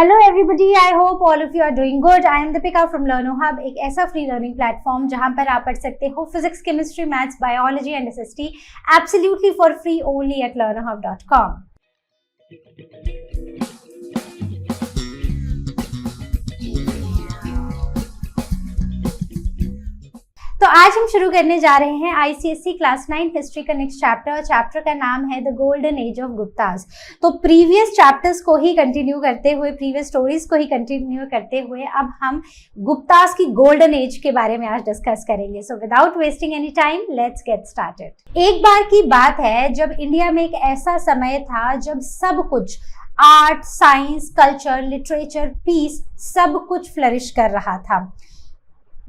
Hello everybody, I hope all of you are doing good. I am Deepika from Learno Hub, एक ऐसा free learning platform जहां पर आप पढ़ सकते हो physics, chemistry, maths, biology and SST absolutely for free only at learnerhub.com। तो आज हम शुरू करने जा रहे हैं आईसीएसई क्लास 9 हिस्ट्री का नेक्स्ट चैप्टर का नाम है the golden age of Guptas. तो प्रीवियस चैप्टर्स को ही कंटिन्यू करते हुए, प्रीवियस स्टोरीज को ही कंटिन्यू करते हुए अब हम गुप्तास की गोल्डन एज के बारे में आज डिस्कस करेंगे। So without wasting any time let's get started. एक बार की बात है जब इंडिया में एक ऐसा समय था जब सब कुछ art, science, culture, literature, peace सब कुछ फ्लरिश कर रहा था।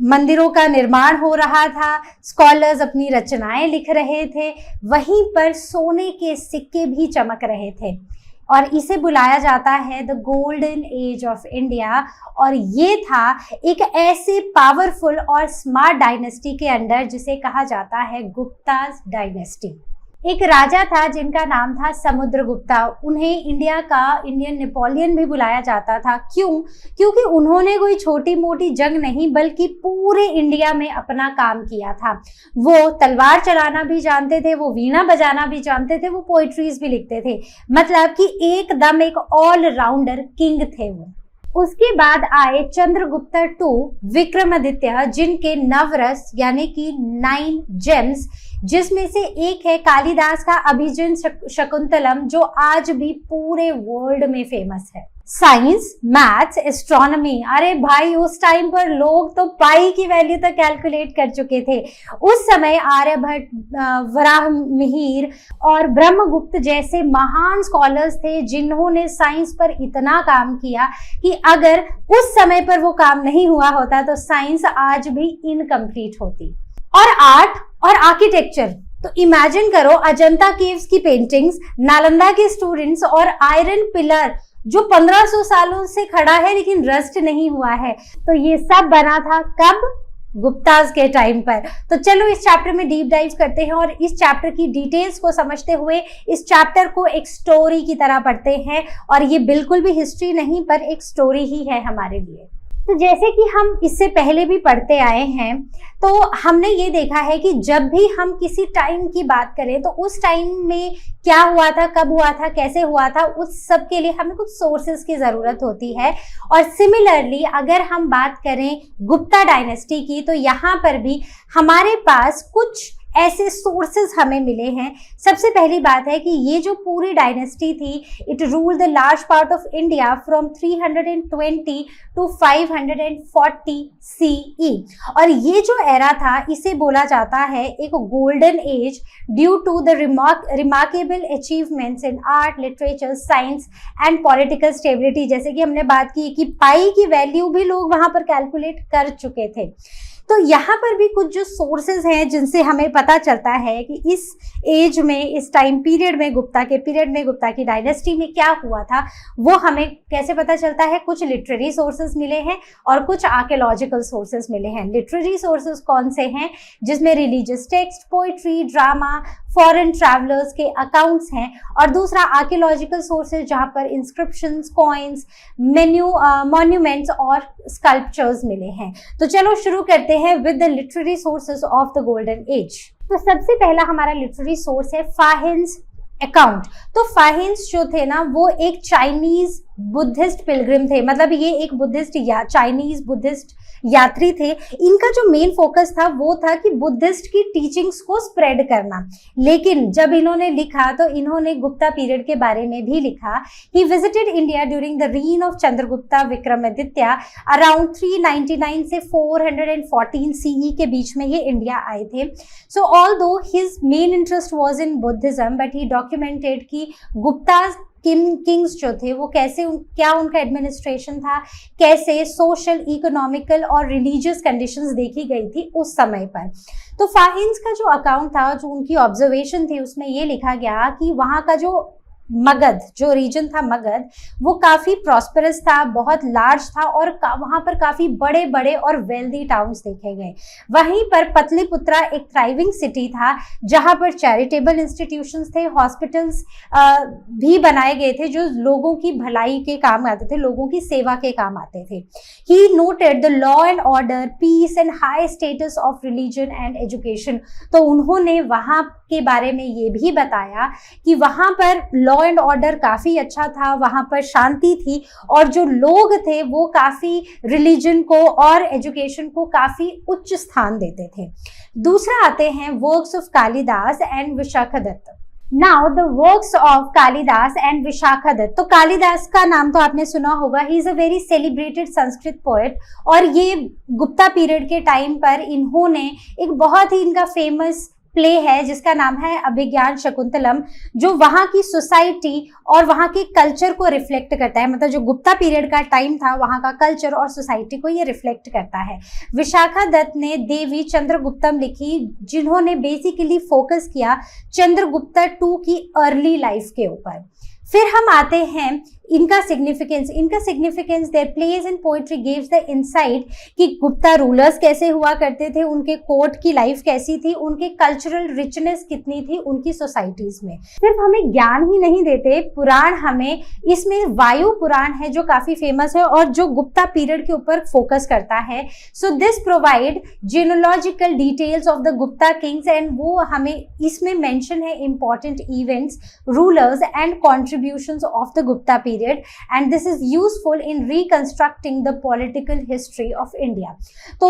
मंदिरों का निर्माण हो रहा था, स्कॉलर्स अपनी रचनाएं लिख रहे थे, वहीं पर सोने के सिक्के भी चमक रहे थे और इसे बुलाया जाता है the golden age of India. और ये था एक ऐसे पावरफुल और स्मार्ट डायनेस्टी के अंडर जिसे कहा जाता है गुप्तास डायनेस्टी। एक राजा था जिनका नाम था समुद्रगुप्ता। उन्हें इंडिया का इंडियन नेपोलियन भी बुलाया जाता था। क्यों? क्योंकि उन्होंने कोई छोटी मोटी जंग नहीं बल्कि पूरे इंडिया में अपना काम किया था। वो तलवार चलाना भी जानते थे, वो वीणा बजाना भी जानते थे, वो पोइट्रीज भी लिखते थे। मतलब कि एकदम एक ऑलराउंडर किंग थे वो। उसके बाद आए चंद्रगुप्त II विक्रमादित्य, जिनके नवरस यानी कि 9 जेम्स, जिसमें से एक है कालिदास का अभिजन शकुंतलम, जो आज भी पूरे वर्ल्ड में फेमस है। साइंस, मैथ्स, एस्ट्रोनॉमी, अरे भाई उस टाइम पर लोग तो पाई की वैल्यू तक कैलकुलेट कर चुके थे। उस समय आर्यभट्ट, वराहमिहिर और ब्रह्मगुप्त जैसे महान स्कॉलर्स थे जिन्होंने साइंस पर इतना काम किया कि अगर उस समय पर वो काम नहीं हुआ होता तो साइंस आज भी इनकम्प्लीट होती। और आर्ट और आर्किटेक्चर, तो इमेजिन करो अजंता केव्स की पेंटिंग्स, नालंदा के स्टूडेंट्स और आयरन पिलर जो 1500 सालों से खड़ा है लेकिन रस्ट नहीं हुआ है। तो ये सब बना था कब? गुप्तास के टाइम पर। तो चलो इस चैप्टर में डीप डाइव करते हैं और इस चैप्टर की डिटेल्स को समझते हुए इस चैप्टर को एक स्टोरी की तरह पढ़ते हैं। और ये बिल्कुल भी हिस्ट्री नहीं पर एक स्टोरी ही है हमारे लिए। तो जैसे कि हम इससे पहले भी पढ़ते आए हैं तो हमने ये देखा है कि जब भी हम किसी टाइम की बात करें तो उस टाइम में क्या हुआ था, कब हुआ था, कैसे हुआ था, उस सब के लिए हमें कुछ सोर्सेज की ज़रूरत होती है। और सिमिलरली अगर हम बात करें गुप्ता डायनेस्टी की तो यहाँ पर भी हमारे पास कुछ ऐसे सोर्सेज हमें मिले हैं। सबसे पहली बात है कि ये जो पूरी डायनेस्टी थी, it ruled the large part of India from 320 to 540 CE। और ये जो एरा था इसे बोला जाता है एक golden age due to the remarkable achievements in art, literature, science and political stability. जैसे कि हमने बात की कि पाई की वैल्यू भी लोग वहां पर कैलकुलेट कर चुके थे। तो यहाँ पर भी कुछ जो सोर्सेज हैं जिनसे हमें पता चलता है कि इस एज में, इस टाइम पीरियड में, गुप्ता के पीरियड में, गुप्ता की डायनेस्टी में क्या हुआ था वो हमें कैसे पता चलता है। कुछ लिटरेरी सोर्सेज मिले हैं और कुछ आर्कियोलॉजिकल सोर्सेज मिले हैं। लिटरेरी सोर्सेज कौन से हैं? जिसमें religious text, poetry, drama, foreign travellers के अकाउंट्स हैं। और दूसरा आर्कियोलॉजिकल सोर्सेज जहाँ पर इंस्क्रिप्शंस, कॉइन्स, मॉन्यूमेंट्स और स्कल्पचर्स मिले हैं। तो चलो शुरू करते हैं with the literary sources of the golden as. तो सबसे पहला हमारा लिटरेरी सोर्स है फाहिन्स अकाउंट। तो फाहिन्स जो थे ना वो एक चाइनीज बुद्धिस्ट पिलग्रिम थे। मतलब ये एक बुद्धिस्ट या चाइनीज बुद्धिस्ट यात्री थे। इनका जो मेन फोकस था वो था कि बुद्धिस्ट की टीचिंग्स को स्प्रेड करना। लेकिन जब इन्होंने लिखा तो इन्होंने गुप्ता पीरियड के बारे में भी लिखा। He visited India during the reign of Chandragupta Vikramaditya around 399 से 414 CE के बीच में ये इंडिया आए थे। सो although his main interest was in Buddhism but he documented कि गुप्ता किंग्स जो थे वो कैसे, क्या उनका एडमिनिस्ट्रेशन था, कैसे सोशल, इकोनॉमिकल और रिलीजियस कंडीशंस देखी गई थी उस समय पर। तो फाहिन्स का जो अकाउंट था, जो उनकी ऑब्जर्वेशन थी, उसमें ये लिखा गया कि वहाँ का जो मगध, जो रीजन था मगध, वो काफी प्रॉस्परस था, बहुत लार्ज था और वहां पर काफी बड़े बड़े और वेल्दी टाउन्स देखे गए। वहीं पर पतलीपुत्रा एक थ्राइविंग सिटी था जहां पर चैरिटेबल इंस्टीट्यूशंस थे, हॉस्पिटल्स भी बनाए गए थे जो लोगों की भलाई के काम आते थे, लोगों की सेवा के काम आते थे। He noted the law and order, peace and high status of religion and education. तो उन्होंने वहां के बारे में ये भी बताया कि वहां पर लॉ एंड ऑर्डर काफी अच्छा था, वहां पर शांति थी और जो लोग थे वो काफी रिलीजन को और एजुकेशन को काफी उच्च स्थान देते थे। दूसरा आते हैं works of Kalidas and Vishakhadatta. Now the works of Kalidas and Vishakhadatta. तो कालिदास का नाम तो आपने सुना होगा, he is a very celebrated Sanskrit poet और ये गुप्ता पीरियड के टाइम पर इन्होंने एक बहुत ही इनका फेमस प्ले है जिसका नाम है अभिज्ञान शकुंतलम, जो वहां की सोसाइटी और वहां के कल्चर को रिफ्लेक्ट करता है। मतलब जो गुप्ता पीरियड का टाइम था वहां का कल्चर और सोसाइटी को ये रिफ्लेक्ट करता है। विशाखादत्त ने देवी चंद्रगुप्तम लिखी जिन्होंने बेसिकली फोकस किया चंद्रगुप्ता टू की अर्ली लाइफ के ऊपर। फिर हम आते हैं इनका significance there plays in poetry gives the insight कि गुप्ता रूलर्स कैसे हुआ करते थे, उनके कोर्ट की लाइफ कैसी थी, उनके कल्चरल रिचनेस कितनी थी उनकी सोसाइटीज में। सिर्फ हमें ज्ञान ही नहीं देते पुराण, हमें इसमें वायु पुराण है जो काफी फेमस है और जो गुप्ता पीरियड के ऊपर फोकस करता है। So this provide genealogical details of the Gupta kings and वो हमें इसमें मेंशन है important events, rulers and contributions of the Gupta period and this is useful in reconstructing the political history of India। तो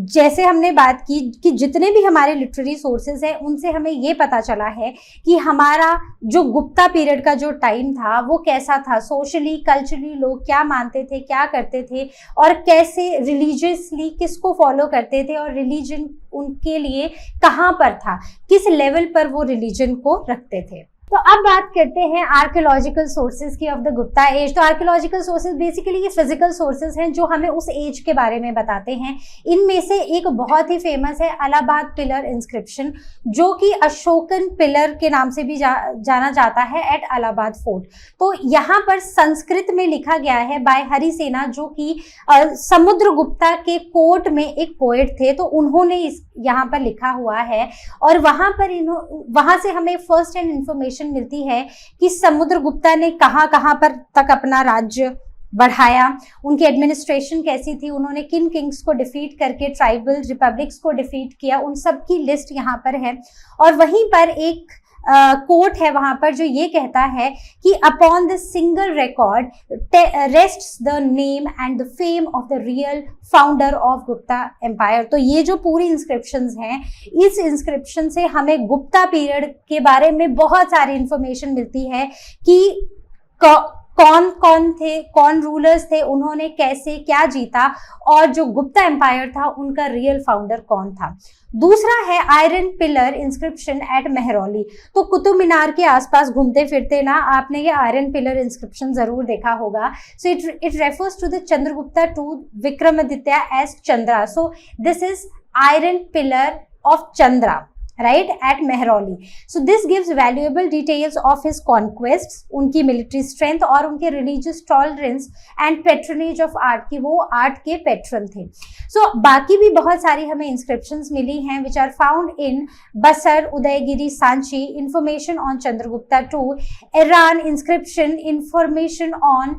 जैसे हमने बात की कि जितने भी हमारे लिटरेरी सोर्सेज हैं उनसे हमें ये पता चला है कि हमारा जो गुप्ता पीरियड का जो टाइम था वो कैसा था, सोशली कल्चरली लोग क्या मानते थे, क्या करते थे और कैसे रिलीजियसली किसको फॉलो करते थे और रिलीजन उनके लिए कहाँ पर था, किस लेवल पर वो रिलीजन को रखते थे। तो अब बात करते हैं आर्कियोलॉजिकल सोर्सेज की ऑफ द गुप्ता एज। तो आर्कियोलॉजिकल सोर्सेज बेसिकली ये फिजिकल सोर्सेज हैं जो हमें उस एज के बारे में बताते हैं। इनमें से एक बहुत ही फेमस है अलाहाबाद पिलर इंस्क्रिप्शन, जो कि अशोकन पिलर के नाम से भी जाना जाता है एट अलाहाबाद फोर्ट। तो यहाँ पर संस्कृत में लिखा गया है बाय हरिसेना, जो कि समुद्रगुप्ता के कोर्ट में एक पोएट थे, तो उन्होंने यहाँ पर लिखा हुआ है और वहां से हमें फर्स्ट हैंड इंफॉर्मेशन मिलती है कि समुद्रगुप्ता ने कहां पर तक अपना राज्य बढ़ाया, उनकी एडमिनिस्ट्रेशन कैसी थी, उन्होंने किन किंग्स को डिफीट करके ट्राइबल रिपब्लिक्स को डिफीट किया, उन सब की लिस्ट यहाँ पर है। और वहीं पर एक कोट है वहां पर जो ये कहता है कि upon the single record rests the name and the fame of the real founder of Gupta empire. तो ये जो पूरी इंस्क्रिप्शंस हैं, इस इंस्क्रिप्शन से हमें गुप्ता पीरियड के बारे में बहुत सारी इंफॉर्मेशन मिलती है कि कौन थे, कौन रूलर्स थे, उन्होंने कैसे क्या जीता और जो गुप्ता एम्पायर था उनका रियल फाउंडर कौन था। दूसरा है iron pillar inscription at Mehrauli. तो कुतुब मीनार के आसपास घूमते फिरते ना आपने ये आयरन पिलर इंस्क्रिप्शन जरूर देखा होगा। So it refers to the Chandragupta two Vikramaditya as Chandra. So this is iron pillar of Chandra, right, at Mehrauli. So this gives valuable details of his conquests, उनकी military strength और उनके religious tolerance and patronage of art, कि वो art के patron थे। So बाकी भी बहुत सारी हमें inscriptions मिली हैं which are found in Basar, Udayagiri, Sanchi, information on Chandragupta II, Iran inscription, information on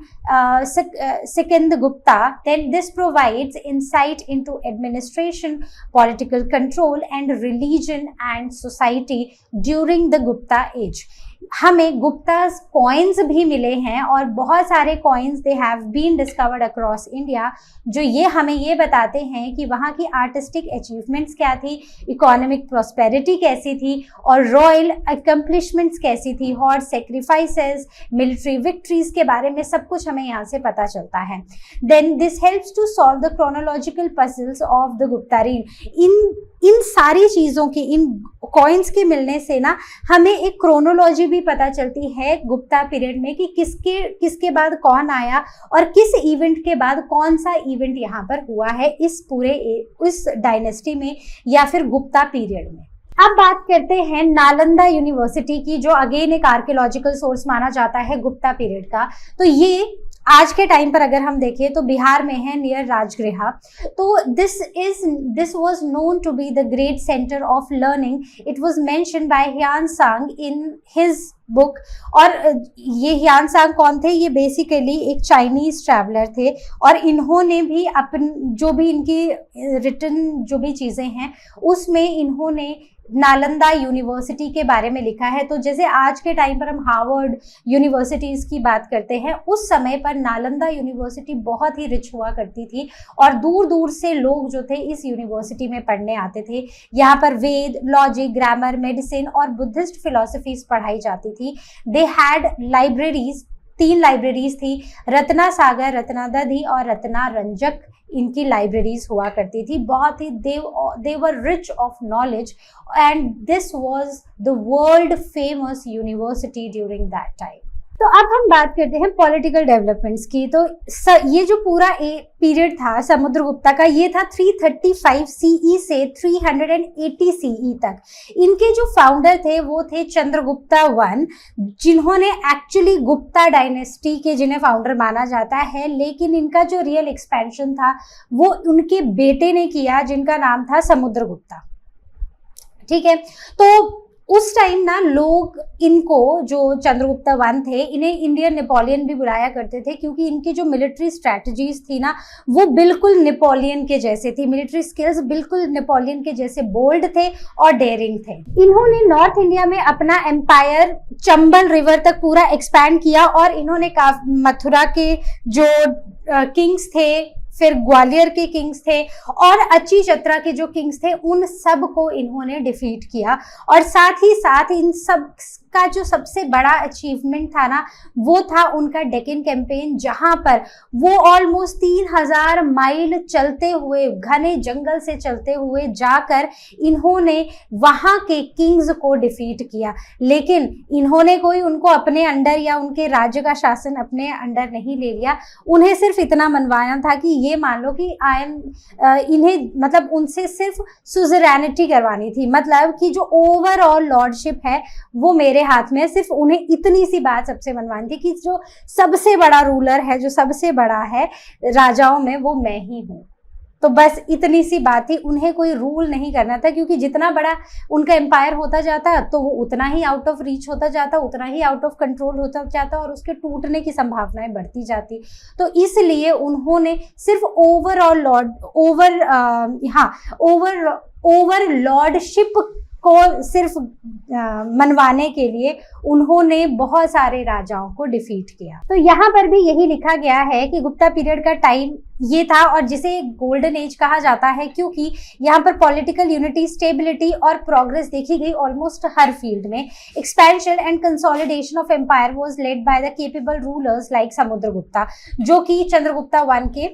Sikandagupta. Then this provides insight into administration, political control and religion and society during the Gupta age. हमें Guptas coins भी मिले हैं और बहुत सारे coins they have been discovered across India, जो ये हमें ये बताते हैं कि वहाँ की आर्टिस्टिक अचीवमेंट्स क्या थी, इकोनॉमिक प्रॉस्पेरिटी कैसी थी और रॉयल अकम्पलिशमेंट्स कैसी थी, हॉर्स सेक्रीफाइसेस, मिलिट्री विक्ट्रीज के बारे में सब कुछ हमें यहाँ से पता चलता है। Then this helps to solve the chronological puzzles of the Gupta reign. इन सारी चीज़ों की, इन कॉइन्स के मिलने से ना हमें एक क्रोनोलॉजी भी पता चलती है गुप्ता पीरियड में कि किसके बाद कौन आया और किस इवेंट के बाद कौन सा इवेंट यहाँ पर हुआ है इस पूरे इस डायनेस्टी में या फिर गुप्ता पीरियड में। अब बात करते हैं नालंदा यूनिवर्सिटी की, जो अगेन एक आर्कियोलॉजिकल सोर्स माना जाता है गुप्ता पीरियड का। तो ये आज के टाइम पर अगर हम देखें तो बिहार में है, नियर राजगृहा। तो this was known to be the great centre of learning. It was mentioned by Hiuen Tsang in his book. और ये ह्यान सांग कौन थे? ये बेसिकली एक चाइनीज ट्रैवलर थे, और इन्होंने भी जो भी इनकी रिटन जो भी चीजें हैं उसमें इन्होंने नालंदा यूनिवर्सिटी के बारे में लिखा है। तो जैसे आज के टाइम पर हम हार्वर्ड यूनिवर्सिटीज की बात करते हैं, उस समय पर नालंदा यूनिवर्सिटी बहुत ही रिच हुआ करती थी, और दूर दूर से लोग जो थे इस यूनिवर्सिटी में पढ़ने आते थे। यहाँ पर वेद, लॉजिक, ग्रामर, मेडिसिन और बुद्धिस्ट फिलोसफीज पढ़ाई जाती थी। दे हैड लाइब्रेरीज, 3 लाइब्रेरीज थी, रत्ना सागर, रत्ना दधी और रत्ना रंजक, इनकी लाइब्रेरीज हुआ करती थी। बहुत ही they were rich of knowledge, and this was the world famous university during that time. तो अब हम बात करते हैं पॉलिटिकल डेवलपमेंट्स की। तो ये जो पूरा पीरियड था समुद्रगुप्ता का, ये था 335 सीई से 380 सीई तक। इनके जो फाउंडर थे वो थे चंद्रगुप्ता वन, जिन्होंने एक्चुअली गुप्ता डायनेस्टी के जिन्हें फाउंडर माना जाता है, लेकिन इनका जो रियल एक्सपेंशन था वो उनके बेटे ने किया, जिनका नाम था समुद्रगुप्ता। ठीक है, तो उस टाइम ना लोग इनको, जो चंद्रगुप्ता वन थे, इन्हें इंडियन नेपोलियन भी बुलाया करते थे, क्योंकि इनकी जो मिलिट्री स्ट्रैटेजीज थी ना वो बिल्कुल नेपोलियन के जैसे थी। मिलिट्री स्किल्स बिल्कुल नेपोलियन के जैसे बोल्ड थे और डेयरिंग थे। इन्होंने नॉर्थ इंडिया में अपना एम्पायर चंबल रिवर तक पूरा एक्सपैंड किया, और इन्होंने मथुरा के जो किंग्स थे, फिर ग्वालियर के किंग्स थे, और अची चतरा के जो किंग्स थे, उन सब को इन्होंने डिफीट किया। और साथ ही साथ इन सब का जो सबसे बड़ा अचीवमेंट था ना, वो था उनका डेक्कन कैंपेन, जहां पर वो ऑलमोस्ट 3000 माइल चलते हुए, घने जंगल से चलते हुए जाकर इन्होंने वहां के किंग्स को डिफीट किया। लेकिन इन्होंने कोई उनको अपने अंडर या उनके राज्य का शासन अपने अंडर नहीं ले लिया। उन्हें सिर्फ इतना मनवाना था कि ये मान लो कि इन्हें मतलब उनसे सिर्फ सुजरैनिटी करवानी थी, मतलब कि जो ओवरऑल लॉर्डशिप है वो मेरे हाथ में। सिर्फ उन्हें इतनी सी बात सबसे मनवानी थी कि जो सबसे बड़ा रूलर है, जो सबसे बड़ा है राजाओं में, वो मैं ही हूँ। तो बस इतनी सी बात थी, उन्हें कोई रूल नहीं करना था, क्योंकि जितना बड़ा उनका एम्पायर होता जाता तो वो उतना ही आउट ऑफ रीच होता जाता, उतना ही आउट ऑफ कंट्रोल होता जाता, और उसके टूटने की संभावनाएं बढ़ती जाती। तो इसलिए उन्होंने सिर्फ ओवर लॉर्डशिप को सिर्फ मनवाने के लिए उन्होंने बहुत सारे राजाओं को डिफीट किया। तो यहाँ पर भी यही लिखा गया है कि गुप्ता पीरियड का टाइम ये था, और जिसे गोल्डन एज कहा जाता है, क्योंकि यहाँ पर पॉलिटिकल यूनिटी, स्टेबिलिटी और प्रोग्रेस देखी गई ऑलमोस्ट हर फील्ड में। Expansion and consolidation of empire was led by the capable rulers like Samudragupta, जो कि चंद्रगुप्ता वन के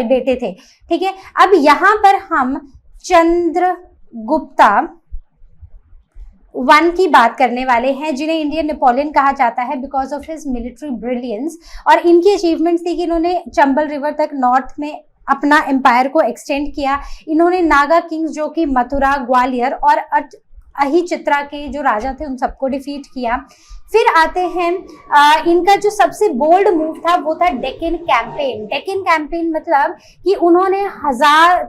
बेटे थे। ठीक है, अब यहाँ पर हम चंद्रगुप्ता वन की बात करने वाले हैं, जिन्हें इंडियन नेपोलियन कहा जाता है because of his military brilliance. और इनकी अचीवमेंट्स थी कि इन्होंने चंबल रिवर तक नॉर्थ में अपना एम्पायर को एक्सटेंड किया। इन्होंने नागा किंग्स, जो कि मथुरा, ग्वालियर और अहिचित्रा के जो राजा थे, उन सबको डिफीट किया। फिर आते हैं इनका जो सबसे बोल्ड मूव था वो था डेक्कन कैंपेन। डेक्कन कैंपेन मतलब कि उन्होंने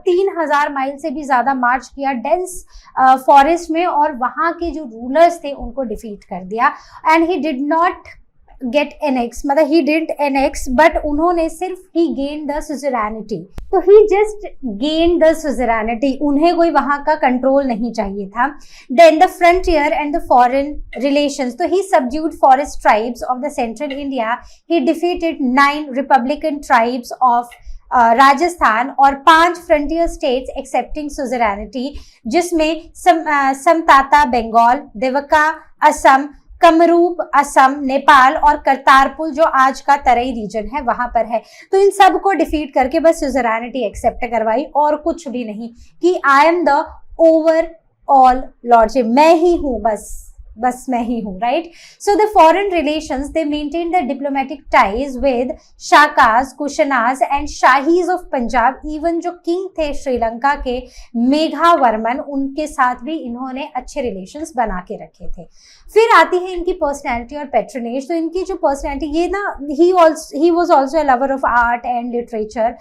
3000 माइल से भी ज्यादा मार्च किया डेंस फॉरेस्ट में, और वहां के जो रूलर्स थे उनको डिफीट कर दिया। And he did not gate annex, मतलब ही डिडंट एनेक्स, बट उन्होंने सिर्फ ही गेन द सुजरैनिटी। तो he just gain the suzerainty, उन्हें कोई वहां का कंट्रोल नहीं चाहिए था। Then the frontier and the foreign relations, तो he subdued forest tribes of the central India. He defeated 9 republican tribes of Rajasthan और 5 फ्रंटियर स्टेट्स एक्सेप्टिंग सुजरैनिटी, जिसमें समताता बंगाल, देवका असम, कमरूप असम, नेपाल और करतारपुर जो आज का तराई रीजन है वहां पर है। तो इन सब को डिफीट करके बस सुजरैनिटी एक्सेप्ट करवाई, और कुछ भी नहीं, कि I am the overall lordship, मैं ही हूं, बस बस मैं ही हूँ, right. So the foreign relations they maintain the diplomatic ties with Shakas, Kushanas and Shahis of Punjab. Even जो किंग थे श्रीलंका के मेघावर्मन, उनके साथ भी इन्होंने अच्छे रिलेशंस बना के रखे थे. फिर आती है इनकी पर्सनैलिटी और पैट्रनेज. तो इनकी जो पर्सनैलिटी, ये ना he was also a lover of art and literature.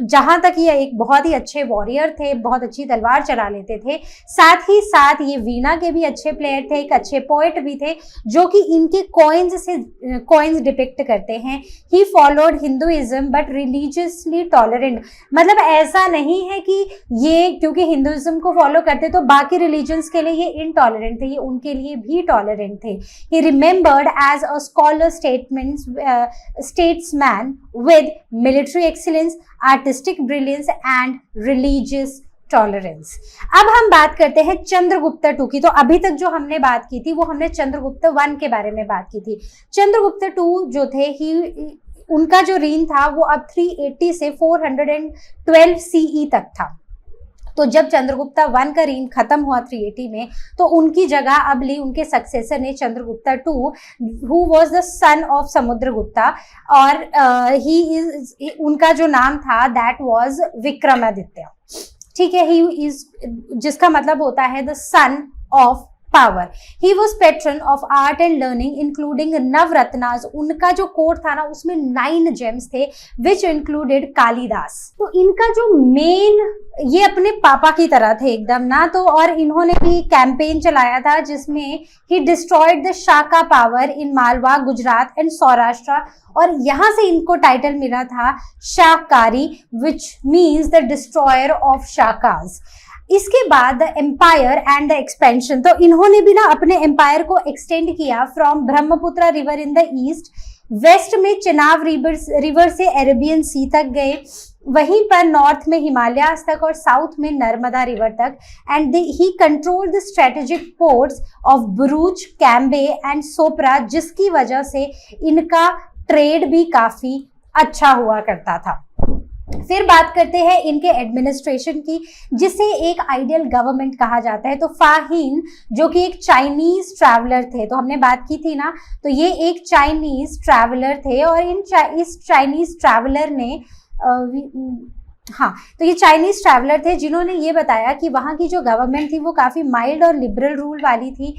जहाँ तक ये एक बहुत ही अच्छे वॉरियर थे, बहुत अच्छी तलवार चला लेते थे, साथ ही साथ ये वीणा के भी अच्छे प्लेयर थे, एक अच्छे पोएट भी थे, जो कि इनके कॉइन्स डिपिक्ट करते हैं. He followed Hinduism but religiously tolerant. मतलब ऐसा नहीं है कि ये क्योंकि हिंदुइज्म को फॉलो करते तो बाकी रिलीजन्स के लिए ये इनटॉलरेंट थे, ये उनके लिए भी टॉलरेंट थे. He remembered as a scholar statesman with military excellence, artistic brilliance and religious tolerance. अब हम बात करते हैं चंद्रगुप्त टू की. तो अभी तक जो हमने बात की थी वो हमने चंद्रगुप्त वन के बारे में बात की थी. चंद्रगुप्त टू जो थे, उनका जो रीन था वो अब 380 से 412 CE तक था. तो जब चंद्रगुप्ता वन का रीन खत्म हुआ 380 में, तो उनकी जगह अब ली उनके सक्सेसर ने Chandragupta two, who was the son of Samudragupta. और उनका जो नाम था दैट वाज विक्रमादित्य. ठीक है, ही इज, जिसका मतलब होता है the son of power. He was patron of art and learning including Navratnas. उनका जो कोट था ना उसमें 9 जेम्स थे विच इंक्लूडेड कालिदास. तो इनका जो मेन, ये अपने पापा की तरह थे एकदम ना. तो और इन्होंने भी कैंपेन चलाया था जिसमें he destroyed the Shaka power in Malwa, Gujarat and Saurashtra. और यहाँ से इनको टाइटल मिला था Shakari, which means the destroyer of Shakas. इसके बाद the empire and the expansion. तो इन्होंने भी ना अपने एम्पायर को एक्सटेंड किया from Brahmaputra river in the east, west में चिनाब रिवर से अरेबियन सी तक गए, वहीं पर नॉर्थ में हिमालयास तक और साउथ में नर्मदा रिवर तक. And he controlled the strategic ports of Bharuch, Cambay and Sopara, जिसकी वजह से इनका ट्रेड भी काफी अच्छा हुआ करता था. फिर बात करते हैं इनके एडमिनिस्ट्रेशन की, जिसे एक आइडियल गवर्नमेंट कहा जाता है. तो फाहिन जो कि एक चाइनीज ट्रैवलर थे, तो हमने बात की थी ना, तो ये एक चाइनीज ट्रैवलर थे. और इस चाइनीज ट्रैवलर ने तो ये चाइनीज ट्रैवलर थे जिन्होंने ये बताया कि वहाँ की जो गवर्नमेंट थी वो काफ़ी माइल्ड और लिबरल रूल वाली थी.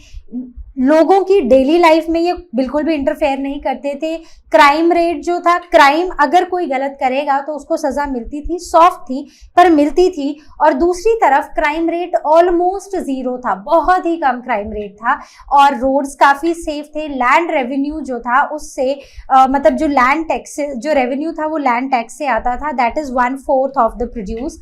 लोगों की डेली लाइफ में ये बिल्कुल भी इंटरफेयर नहीं करते थे. क्राइम रेट जो था, क्राइम अगर कोई गलत करेगा तो उसको सजा मिलती थी, सॉफ्ट थी पर मिलती थी. और दूसरी तरफ क्राइम रेट ऑलमोस्ट जीरो था, बहुत ही कम क्राइम रेट था. और रोड्स काफ़ी सेफ थे. लैंड रेवेन्यू जो था उससे मतलब जो लैंड टैक्स, जो रेवेन्यू था वो लैंड टैक्स से आता था, that is 1/4 of the produce.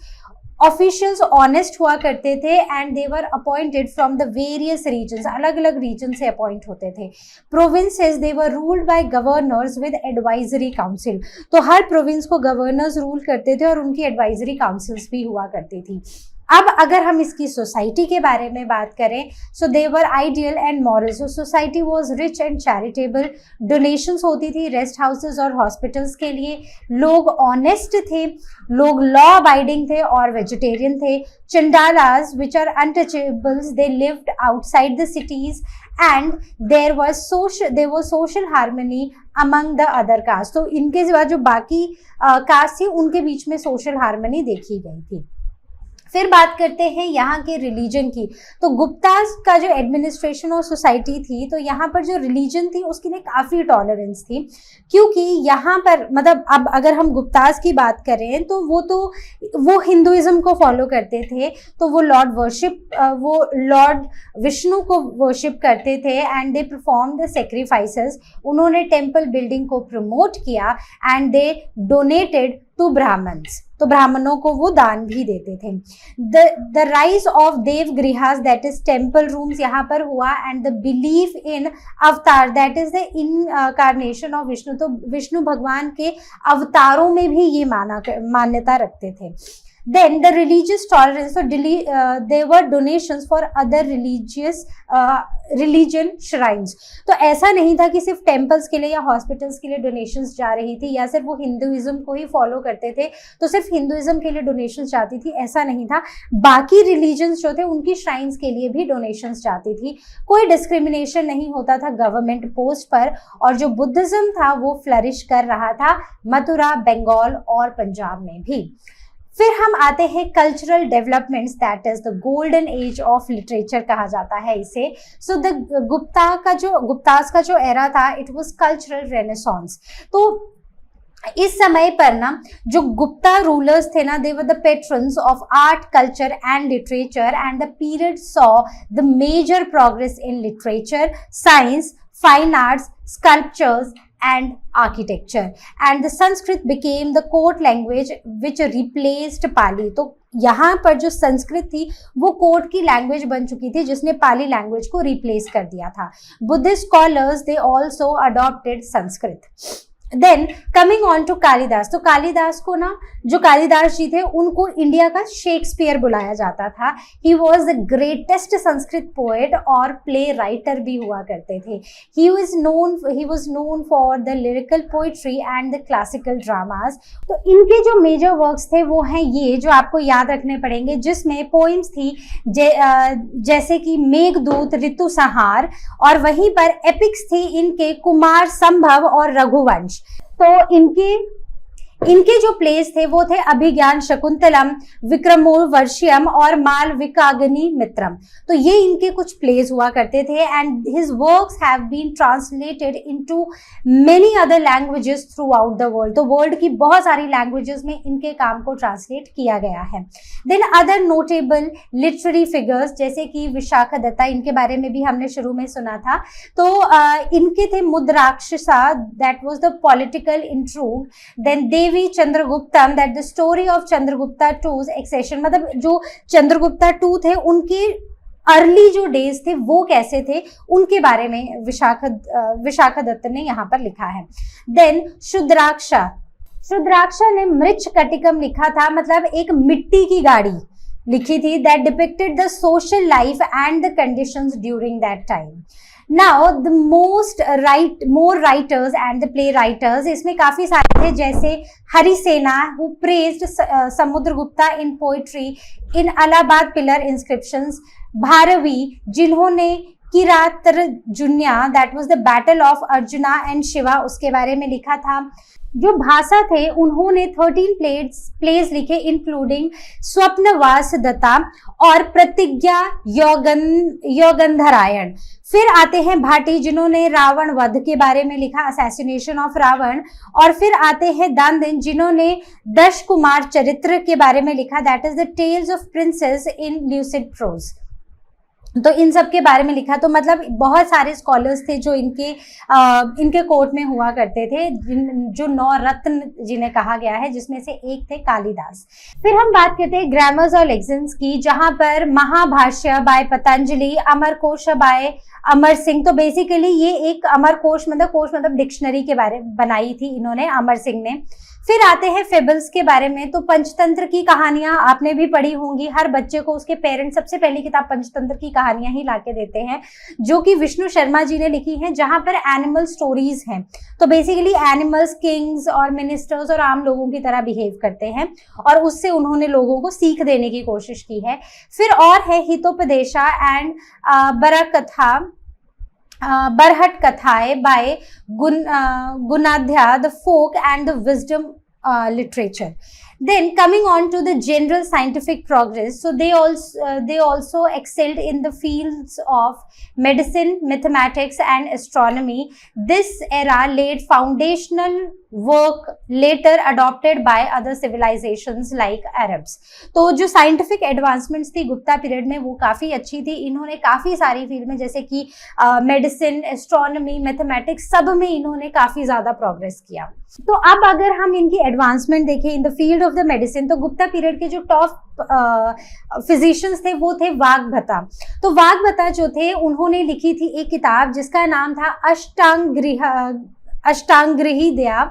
Officials honest हुआ करते थे and they were appointed from the various regions. अलग अलग रीजन से अपॉइंट होते थे. Provinces they were ruled by governors with advisory council. तो हर प्रोविंस को गवर्नर्स रूल करते थे और उनकी एडवाइजरी काउंसिल्स भी हुआ करती थी. अब अगर हम इसकी सोसाइटी के बारे में बात करें, so they were ideal and moral. So society was rich and charitable. Donations होती थी रेस्ट हाउसेज और हॉस्पिटल्स के लिए. लोग ऑनेस्ट थे, लोग लॉ अबाइडिंग थे और वेजिटेरियन थे. Chandalas which are untouchables, they lived outside the cities and there was social harmony among the other caste. तो इनके सिवा जो बाकी कास्ट थी उनके बीच में सोशल हार्मनी देखी गई थी. फिर बात करते हैं यहाँ के रिलीजन की. तो गुप्तास का जो एडमिनिस्ट्रेशन और सोसाइटी थी, तो यहाँ पर जो रिलीजन थी उसके लिए काफ़ी टॉलरेंस थी, क्योंकि यहाँ पर मतलब अब अगर हम गुप्तास की बात करें तो वो हिंदुइज्म को फॉलो करते थे. तो वो लॉर्ड विष्णु को वर्शिप करते थे and they perform the sacrifices. उन्होंने टेम्पल बिल्डिंग को प्रमोट किया and they donated to Brahmins. तो ब्राह्मणों को वो दान भी देते थे. द राइज ऑफ देवगृहास, दैट इज टेम्पल रूम्स, यहाँ पर हुआ. And the belief in avatar, that is the incarnation of Vishnu. तो विष्णु भगवान के अवतारों में भी ये मान्यता रखते थे. Then the religious tolerance, so there were donations for other religious religion shrines. तो ऐसा नहीं था कि सिर्फ टेम्पल्स के लिए या हॉस्पिटल्स के लिए डोनेशंस जा रही थी, या सिर्फ वो हिंदुइज्म को ही फॉलो करते थे तो सिर्फ हिंदुइज्म के लिए डोनेशंस जाती थी, ऐसा नहीं था। बाकी रिलीजन्स जो थे उनकी श्राइन्स के लिए भी डोनेशंस जाती थी। कोई डिस्क्रिमिनेशन नहीं होता था गवर्नमेंट पोस्ट पर, और जो बुद्धिज्म था वो फ्लरिश कर रहा था मथुरा, बंगाल और पंजाब में भी। फिर हम आते हैं cultural developments, that is the golden age of literature कहा जाता है इसे। सो द गुप्तास का जो एरा था, इट वाज कल्चरल रेनेसांस। तो इस समय पर ना जो गुप्ता रूलर्स थे ना, they were the patrons of art, culture and literature, and the period saw the major progress in literature, science, fine arts, sculptures and architecture, and the Sanskrit became the court language which replaced Pali. तो यहाँ पर जो संस्कृत थी वो court की language बन चुकी थी जिसने पाली लैंग्वेज को रिप्लेस कर दिया था। Buddhist scholars they also adopted Sanskrit. Then coming on to Kalidasa, तो कालिदास को ना, जो कालिदास जी थे उनको इंडिया का शेक्सपियर बुलाया जाता था। He was the greatest Sanskrit poet और प्ले राइटर भी हुआ करते थे। He was known for the lyrical poetry and the classical dramas. तो इनके जो मेजर वर्क्स थे वो हैं ये, जो आपको याद रखने पड़ेंगे, जिसमें पोइम्स थी जैसे कि मेघदूत, ऋतु संहार, और वहीं पर एपिक्स थी इनके कुमार संभव और रघुवंश। तो इनके जो प्लेस थे वो थे अभिज्ञान शकुंतलम, विक्रमोर्वशीयम और मालविकाग्नि मित्रम। तो ये इनके कुछ प्लेस हुआ करते थे, and his works have been translated into many other languages throughout the world. तो वर्ल्ड की बहुत सारी लैंग्वेजेस में इनके काम को ट्रांसलेट किया गया है। Then other notable literary figures जैसे कि विशाखदत्ता, इनके बारे में भी हमने शुरू में सुना था। तो इनके थे Mudrarakshasa, that was the political intrigue. Then Devi Chandraguptam, that the story of Chandragupta two's accession, मतलब जो चंद्रगुप्ता टू थे उनके अर्ली जो डेज थे वो कैसे थे उनके बारे में विशाखदत्त ने यहाँ पर लिखा है। देन शुद्राक्षा ने मृच्छ कटिकम लिखा था, मतलब एक मिट्टी की गाड़ी लिखी थी, that depicted the social life and the conditions during that time. Now the more writers and the play writers, इसमें काफी सारे थे, जैसे Harisena who praised Samudragupta in poetry in Allahabad pillar inscriptions, Bharavi जिन्होंने Kiratarjuniya, that was the battle of Arjuna and Shiva, उसके बारे में लिखा था। जो भाषा थे उन्होंने 13 प्लेस लिखे, इंक्लूडिंग स्वप्नवास दत्ता और प्रतिज्ञा योगंधरायण। फिर आते हैं भाटी, जिन्होंने रावण वध के बारे में लिखा, असैसिनेशन ऑफ रावण। और फिर आते हैं दानदिन, जिन्होंने दश कुमार चरित्र के बारे में लिखा, that is the tales of princes in lucid prose. तो इन सब के बारे में लिखा। तो मतलब बहुत सारे स्कॉलर्स थे जो इनके कोर्ट में हुआ करते थे, जो 9 रत्न जिन्हें कहा गया है, जिसमें से एक थे कालिदास। फिर हम बात करते हैं ग्रामर्स और लेक्सन्स की, जहां पर महाभाष्य बाय पतंजलि, अमरकोश बाय अमर सिंह। तो बेसिकली ये एक अमरकोश मतलब डिक्शनरी के बारे में बनाई थी इन्होंने, अमर सिंह ने। फिर आते हैं फेबल्स के बारे में। तो पंचतंत्र की कहानियां आपने भी पढ़ी होंगी, हर बच्चे को उसके पेरेंट्स सबसे पहली किताब पंचतंत्र की कहानियां ही लाके देते हैं, जो कि विष्णु शर्मा जी ने लिखी हैं, जहां पर एनिमल स्टोरीज हैं। तो बेसिकली एनिमल्स किंग्स और मिनिस्टर्स और आम लोगों की तरह बिहेव करते हैं, और उससे उन्होंने लोगों को सीख देने की कोशिश की है। फिर और है हितोपदेशा एंड बरहट कथाएं by Gunadhya, the folk and the wisdom literature. Then coming on to the general scientific progress, so they also excelled in the fields of medicine, mathematics and astronomy. This era laid foundational work later adopted by other civilizations like Arabs. तो जो scientific advancements थी Gupta period में वो काफ़ी अच्छी थी। इन्होंने काफ़ी सारी फील्ड में, जैसे कि मेडिसिन, एस्ट्रोनॉमी, मैथमेटिक्स, सब में इन्होंने काफ़ी ज़्यादा प्रोग्रेस किया। तो अब अगर हम इनकी एडवांसमेंट देखें in the field of the medicine, तो गुप्ता पीरियड के जो टॉप फिजिशियंस थे वो थे वाग्भटा। तो वाग्भटा जो थे उन्होंने लिखी थी एक किताब जिसका नाम था अष्टांगहृदय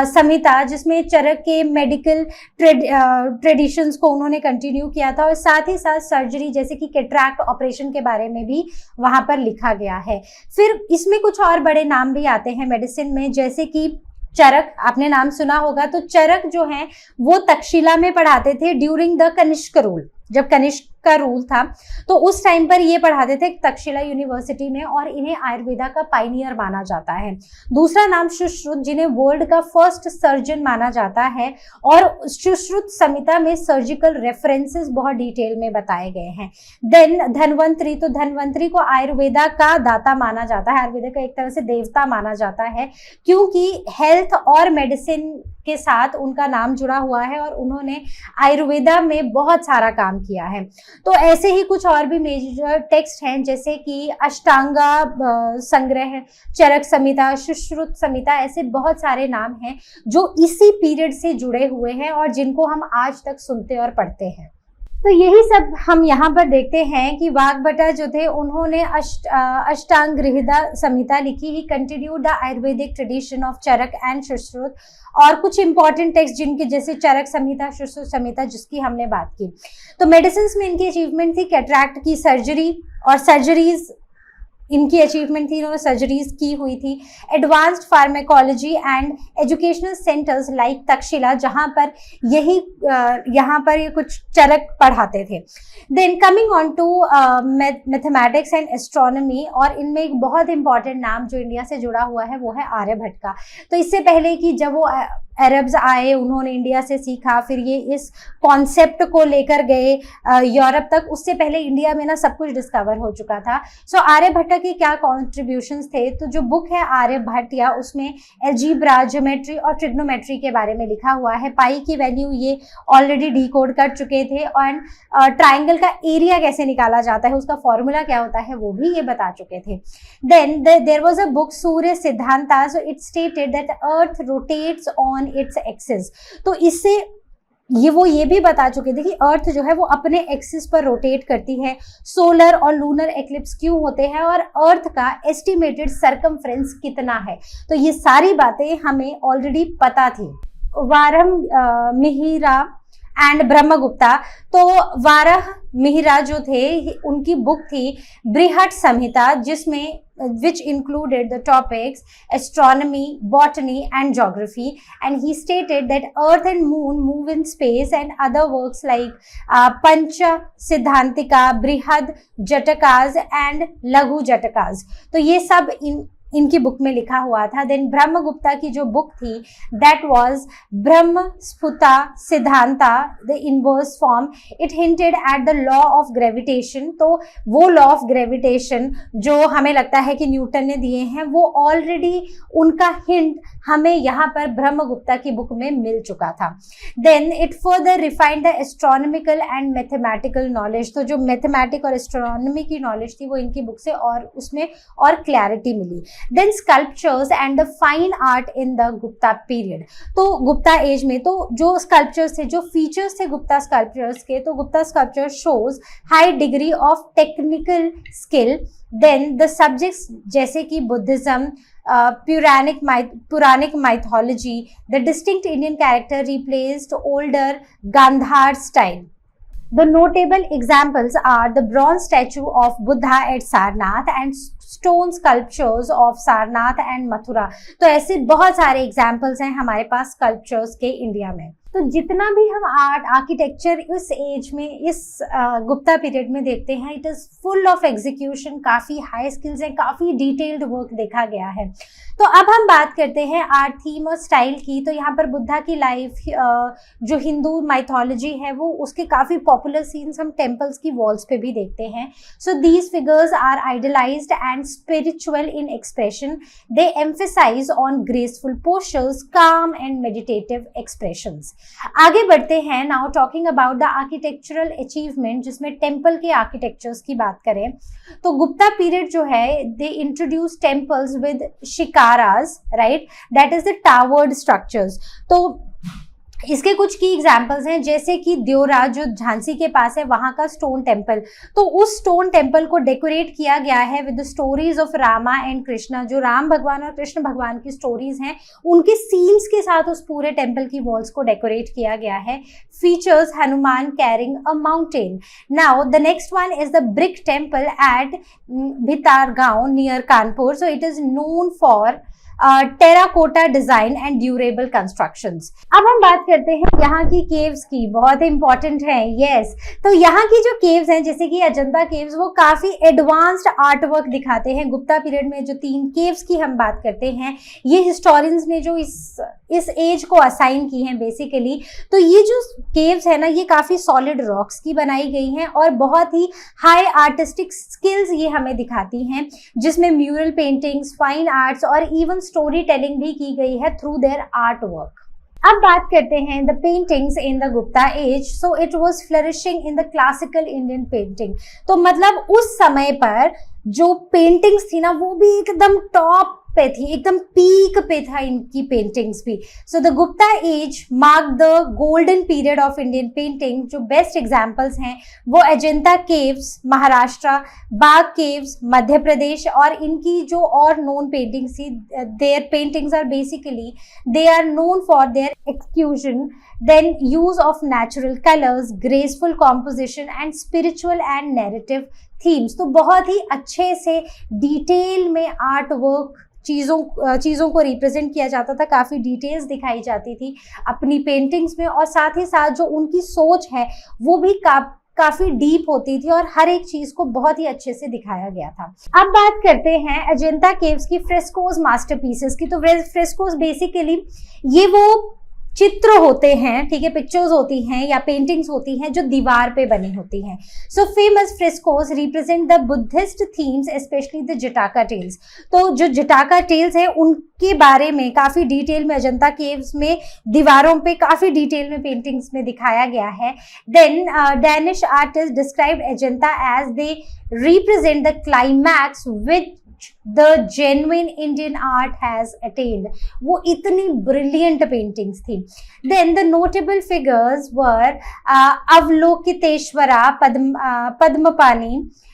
संहिता, जिसमें चरक के मेडिकल ट्रेडिशंस को उन्होंने कंटिन्यू किया था, और साथ ही साथ सर्जरी जैसे कि कैटरैक्ट ऑपरेशन के बारे में भी वहां पर लिखा गया है। फिर इसमें कुछ और बड़े नाम भी आते हैं मेडिसिन में, जैसे कि चरक, आपने नाम सुना होगा। तो चरक जो है वो तक्षशिला में पढ़ाते थे ड्यूरिंग द कनिष्क रूल, जब कनिष्क का रूल था तो उस टाइम पर ये पढ़ाते थे तक्षशिला यूनिवर्सिटी में, और इन्हें आयुर्वेदा का पायनियर माना जाता है। दूसरा नाम सुश्रुत, जिन्हें वर्ल्ड का फर्स्ट सर्जन माना जाता है, और सुश्रुत संहिता में सर्जिकल रेफरेंसेस बहुत डिटेल में बताए गए हैं। देन धन्वंतरी, तो धन्वंतरी को आयुर्वेदा का दाता माना जाता है, आयुर्वेदा का एक तरह से देवता माना जाता है, क्योंकि हेल्थ और मेडिसिन के साथ उनका नाम जुड़ा हुआ है और उन्होंने आयुर्वेदा में बहुत सारा काम किया है। तो ऐसे ही कुछ और भी मेजर टेक्स्ट हैं, जैसे कि अष्टांगा संग्रह, चरक संहिता, सुश्रुत संहिता, ऐसे बहुत सारे नाम हैं जो इसी पीरियड से जुड़े हुए हैं और जिनको हम आज तक सुनते और पढ़ते हैं। तो यही सब हम यहाँ पर देखते हैं कि वाग्भटा जो थे उन्होंने अष्टांगहृदय संहिता लिखी। He continued the ayurvedic tradition of Charaka and Sushruta, और कुछ इंपॉर्टेंट टेक्स्ट जिनके जैसे चरक संहिता, सुश्रुत संहिता, जिसकी हमने बात की। तो मेडिसिन में इनकी अचीवमेंट थी कैटरैक्ट की सर्जरी, और सर्जरीज इनकी अचीवमेंट थी, इन्होंने सर्जरीज की हुई थी। Advanced pharmacology and educational centres like Taxila, जहां पर यहाँ पर ये कुछ चरक पढ़ाते थे। Then coming on to mathematics and astronomy, और इनमें एक बहुत इंपॉर्टेंट नाम जो इंडिया से जुड़ा हुआ है वो है आर्यभट्ट का। तो इससे पहले कि जब वो अरब्स आए, उन्होंने इंडिया से सीखा, फिर ये इस कॉन्सेप्ट को लेकर गए यूरोप तक, उससे पहले इंडिया में ना सब कुछ डिस्कवर हो चुका था। सो आर्यभट्ट के क्या कॉन्ट्रीब्यूशंस थे, तो जो बुक है आर्यभट्ट, या उसमें अलजेब्रा, ज्योमेट्री और ट्रिग्नोमेट्री के बारे में लिखा हुआ है। पाई की वैल्यू ये ऑलरेडी डिकोड कर चुके थे, और ट्राइंगल का एरिया कैसे निकाला जाता है, उसका फॉर्मूला क्या होता है, वो भी ये बता चुके थे। Then there was a book Surya Siddhanta, so it stated that earth rotates on its axis. तो इससे ये भी बता चुके थे कि अर्थ जो है वो अपने एक्सिस पर रोटेट करती है, सोलर और लूनर एक्लिप्स क्यों होते हैं, और अर्थ का एस्टिमेटेड सरकमफ्रेंस कितना है। तो ये सारी बातें हमें ऑलरेडी पता थी। वाराहमिहिर एंड ब्रह्मगुप्ता, तो वाराहमिहिर जो थे उनकी बुक थी बृहट संहिता, जिसमें which included the topics astronomy, botany and geography, and he stated that earth and moon move in space, and other works like pancha siddhantika, brihad jatakas and laghu jatakas, तो ये सब इनकी बुक में लिखा हुआ था। देन ब्रह्मगुप्ता की जो बुक थी that was Brahma Sphuta Siddhanta, the inverse form, it hinted at the law of gravitation. तो वो लॉ ऑफ ग्रेविटेशन जो हमें लगता है कि न्यूटन ने दिए हैं, वो ऑलरेडी उनका हिंट हमें यहाँ पर ब्रह्मगुप्ता की बुक में मिल चुका था। Then it further refined the astronomical and mathematical knowledge, तो जो मैथमेटिक और एस्ट्रोनॉमी की नॉलेज थी वो इनकी बुक से और उसमें और क्लैरिटी मिली। Then sculptures and the fine art in the Gupta period, तो गुप्ता एज में तो जो स्कल्पचर्स थे, जो फीचर्स थे गुप्ता स्कल्पचर्स के, तो Gupta sculpture shows high degree of technical skill. Then the subjects जैसे कि Buddhism, Puranic mythology, the distinct Indian character replaced older Gandhara style. The notable examples are the bronze statue of Buddha at Sarnath and stone sculptures of Sarnath and Mathura। तो ऐसे बहुत सारे examples हैं हमारे पास sculptures के India में। तो जितना भी हम आर्ट आर्किटेक्चर इस एज में, इस गुप्ता पीरियड में देखते हैं, it is full of execution, काफ़ी हाई स्किल्स हैं, काफ़ी डिटेल्ड वर्क देखा गया है। तो अब हम बात करते हैं आर्ट थीम और स्टाइल की। तो यहाँ पर बुद्धा की लाइफ, जो हिंदू माइथोलॉजी है, वो उसके काफ़ी पॉपुलर सीन्स हम टेम्पल्स की वॉल्स पे भी देखते हैं। So these figures are idealised and spiritual in expression, they emphasise on graceful postures, calm and meditative expressions. आगे बढ़ते हैं, now talking about the architectural achievement, जिसमें टेम्पल के आर्किटेक्चर्स की बात करें तो गुप्ता पीरियड जो है, they introduce temples with shikharas, right, that is the towered structures. तो इसके कुछ की एग्जाम्पल्स हैं, जैसे कि द्योरा जो झांसी के पास है, वहां का स्टोन टेम्पल। तो उस स्टोन टेम्पल को डेकोरेट किया गया है with the stories of Rama and Krishna. जो राम भगवान और कृष्ण भगवान की स्टोरीज हैं उनके सीन्स के साथ उस पूरे टेम्पल की वॉल्स को डेकोरेट किया गया है। Features Hanuman carrying a mountain. Now the next one is the brick temple at Bhitargaon near Kanpur. So it is known for terracotta design and durable constructions. अब हम बात करते हैं यहाँ की केव्स की, बहुत इंपॉर्टेंट है। यस, तो यहाँ की जो केव्स हैं जैसे कि अजंता केव्स, वो काफी एडवांस्ड आर्ट वर्क दिखाते हैं। गुप्ता पीरियड में जो 3 केव्स की हम बात करते हैं, ये हिस्टोरियंस ने जो इस एज को असाइन की हैं बेसिकली। तो ये जो केव्स है ना, ये काफी सॉलिड रॉक्स की बनाई गई हैं और बहुत ही हाई आर्टिस्टिक स्किल्स ये हमें दिखाती हैं, जिसमें म्यूरल पेंटिंग्स, फाइन आर्ट्स और इवन स्टोरी टेलिंग भी की गई है थ्रू देयर आर्ट वर्क। अब बात करते हैं the paintings in the Gupta age. So it was flourishing in the classical Indian painting. तो मतलब उस समय पर जो पेंटिंग्स थी ना, वो भी एकदम टॉप पे थी, एकदम पीक पे था इनकी पेंटिंग्स भी। So the Gupta age mark the golden period of Indian painting. जो बेस्ट एग्जांपल्स हैं वो अजंता केव्स महाराष्ट्र, बाग केव्स मध्य प्रदेश, और इनकी जो और नोन पेंटिंग्स थी, their paintings are basically they are known for their execution, then use of natural colors, graceful composition and spiritual and narrative themes। तो बहुत ही अच्छे से डिटेल में आर्ट वर्क चीज़ों को रिप्रेजेंट किया जाता था, काफ़ी डिटेल्स दिखाई जाती थी अपनी पेंटिंग्स में, और साथ ही साथ जो उनकी सोच है वो भी काफी डीप होती थी और हर एक चीज को बहुत ही अच्छे से दिखाया गया था। अब बात करते हैं अजंता केव्स की फ्रेस्कोज मास्टरपीसेस की। तो फ्रेस्कोज बेसिकली ये वो चित्र होते हैं, ठीक है, पिक्चर्स होती हैं या पेंटिंग्स होती हैं जो दीवार पे बनी होती हैं। So famous frescoes represent the Buddhist themes, especially the Jataka tales. तो जो जटाका टेल्स है उनके बारे में काफी डिटेल में अजंता केव्स में दीवारों पे काफी डिटेल में पेंटिंग्स में दिखाया गया है। Then Danish artist described Ajanta as they represent the climax with the genuine Indian art has attained। वो इतनी brilliant paintings थी। Then the notable figures were Avlokiteshvara, Padmapani,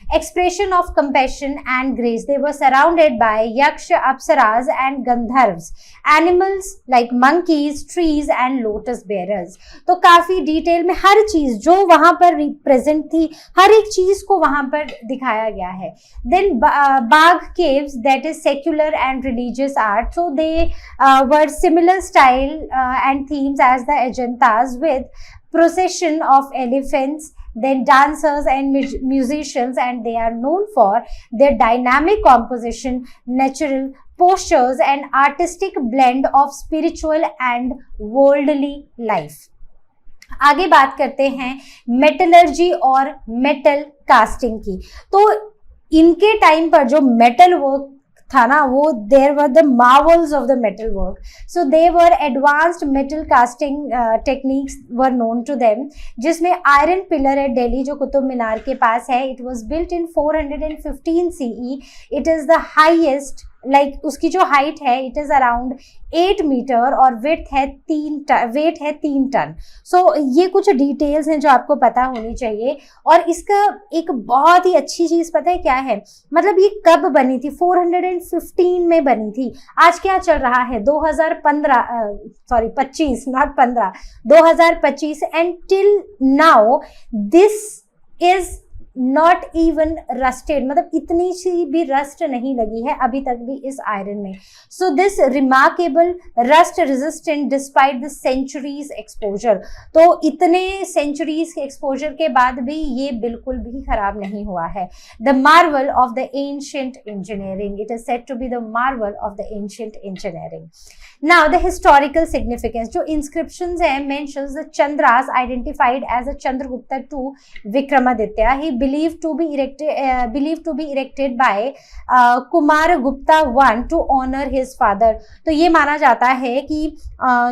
expression of compassion and grace। They were surrounded by yaksha, apsaras and gandharvas, animals like monkeys, trees and lotus bearers। तो काफी detail में हर चीज जो वहां पर रिप्रेजेंट थी, हर एक चीज को वहां पर दिखाया गया है। Then Bagh caves, that is secular and religious art। So they were similar style and themes as the Ajantas, with procession of elephants, then dancers and musicians, and they are known for their dynamic composition, natural postures and artistic blend of spiritual and worldly life। आगे बात करते हैं metallurgy और metal casting की। तो इनके time पर जो मेटल वर्क था ना, वो there were the marvels of the metal work. So they were advanced metal casting techniques were known to them, जिसमें आयरन पिलर है दिल्ली जो कुतुब मीनार के पास है। It was built in 415 CE। It is the highest, उसकी जो हाइट है it is around 8 metre और वेट है 3 टन। सो ये कुछ डिटेल्स हैं जो आपको पता होनी चाहिए। और इसका एक बहुत ही अच्छी चीज पता है क्या है, मतलब ये कब बनी थी? 415 में बनी थी। आज क्या चल रहा है? 2025 not 15, 2025, and till now this is not even rusted, मतलब इतनी सी भी रस्ट नहीं लगी है अभी तक भी इस आयरन में। So this remarkable rust resistant despite the centuries exposure. तो इतने सेंचुरीज के एक्सपोजर के बाद भी ये बिल्कुल भी खराब नहीं हुआ है। The marvel of the ancient engineering, it is said to be the marvel of the ancient engineering. Now the historical significance, जो inscriptions है mentions the Chandras identified as a Chandragupta II Vikramaditya। He believed to be erected by Kumaragupta I to honor his father। तो ये माना जाता है कि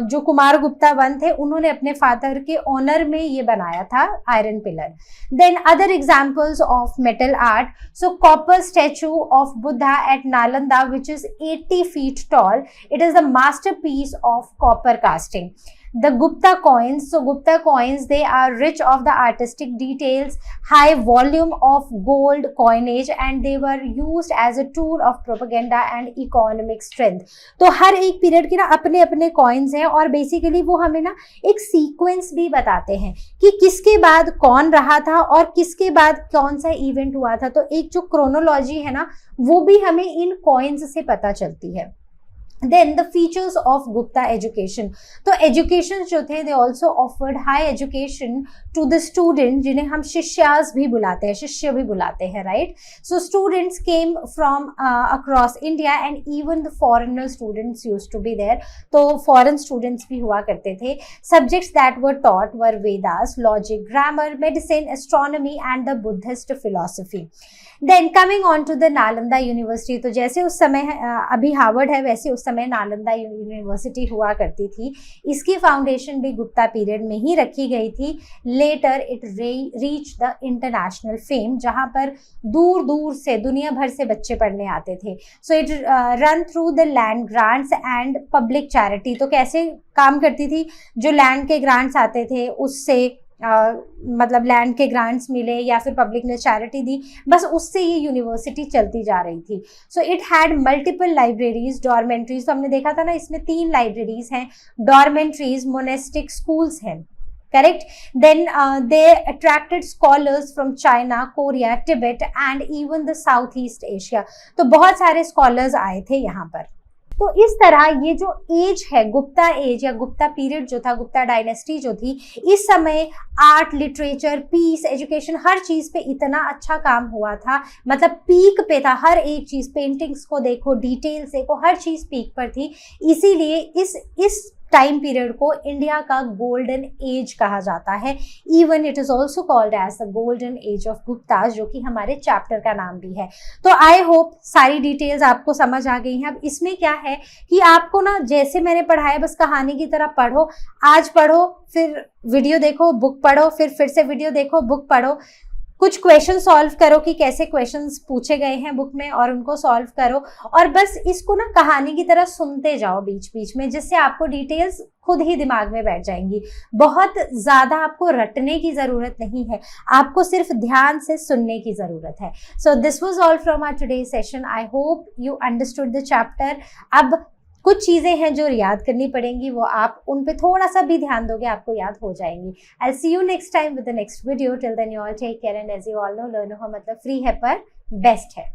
जो कुमारगुप्ता I थे उन्होंने अपने फादर के ऑनर में ये बनाया था iron pillar. Then other examples of metal art, so copper statue of Buddha at Nalanda which is 80 feet tall। It is the masterpiece of copper casting। the Gupta coins. So Gupta coins, they are rich of the artistic details, high volume of gold coinage, and they were used as a tool of propaganda and economic strength. तो हर एक period के ना अपने अपने coins हैं और basically वो हमें ना एक सीक्वेंस भी बताते हैं कि किसके बाद कौन रहा था और किसके बाद कौन सा इवेंट हुआ था। तो एक जो क्रोनोलॉजी है ना वो भी हमें इन कॉइन्स से पता चलती है। Then the features of Gupta education. तो एजुकेशन जो थे they also offered high education to the student, जिन्हें हम शिष्यास भी बुलाते हैं, शिष्य भी बुलाते हैं, right? So students came from across India and even the foreigner students used to be there. तो foreign students भी हुआ करते थे. Subjects that were taught were Vedas, logic, grammar, medicine, astronomy and the Buddhist philosophy. Then coming on to the Nalanda University. तो जैसे उस समय अभी हार्वर्ड है वैसे उस समय नालंदा यूनिवर्सिटी हुआ करती थी। इसकी फाउंडेशन भी गुप्ता पीरियड में ही रखी गई थी। Later it reach the international fame, जहां पर दूर दूर से दुनिया भर से बच्चे पढ़ने आते थे। So it run through the land grants and public charity. तो कैसे काम करती थी, जो लैंड के ग्रांट्स आते थे उससे मतलब लैंड के ग्रांट्स मिले या फिर पब्लिक ने चैरिटी दी, बस उससे ये यूनिवर्सिटी चलती जा रही थी। So it had multiple libraries, dormitories. तो हमने देखा था ना इसमें 3 लाइब्रेरीज हैं, डॉर्मेंट्रीज, मोनेस्टिक स्कूल्स हैं, correct. Then they attracted scholars from China, Korea, Tibet and even the South East Asia. तो बहुत सारे स्कॉलर्स आए थे यहाँ पर। तो इस तरह ये जो एज है, गुप्ता एज या गुप्ता पीरियड जो था, गुप्ता डायनेस्टी जो थी, इस समय आर्ट, लिटरेचर, पीस, एजुकेशन, हर चीज पे इतना अच्छा काम हुआ था, मतलब पीक पे था हर एक चीज। पेंटिंग्स को देखो, डिटेल्स देखो, हर चीज पीक पर थी। इसीलिए इस टाइम पीरियड को इंडिया का गोल्डन एज कहा जाता है। Even it is also called as the golden age of Guptas, जो कि हमारे चैप्टर का नाम भी है। तो आई होप सारी डिटेल्स आपको समझ आ गई हैं। अब इसमें क्या है कि आपको ना जैसे मैंने पढ़ाया बस कहानी की तरह पढ़ो, आज पढ़ो, फिर वीडियो देखो, बुक पढ़ो, फिर से वीडियो देखो, बुक पढ़ो, कुछ क्वेश्चन सॉल्व करो कि कैसे क्वेश्चंस पूछे गए हैं बुक में और उनको सॉल्व करो, और बस इसको ना कहानी की तरह सुनते जाओ बीच बीच में, जिससे आपको डिटेल्स खुद ही दिमाग में बैठ जाएंगी। बहुत ज्यादा आपको रटने की जरूरत नहीं है, आपको सिर्फ ध्यान से सुनने की जरूरत है। So this was all from our today session. I hope you understood the chapter. अब कुछ चीजें हैं जो याद करनी पड़ेंगी, वो आप उन पे थोड़ा सा भी ध्यान दोगे आपको याद हो जाएंगी। I see you next time with the next video. Till then you all take care and as you all know, learn हो मतलब फ्री है पर बेस्ट है।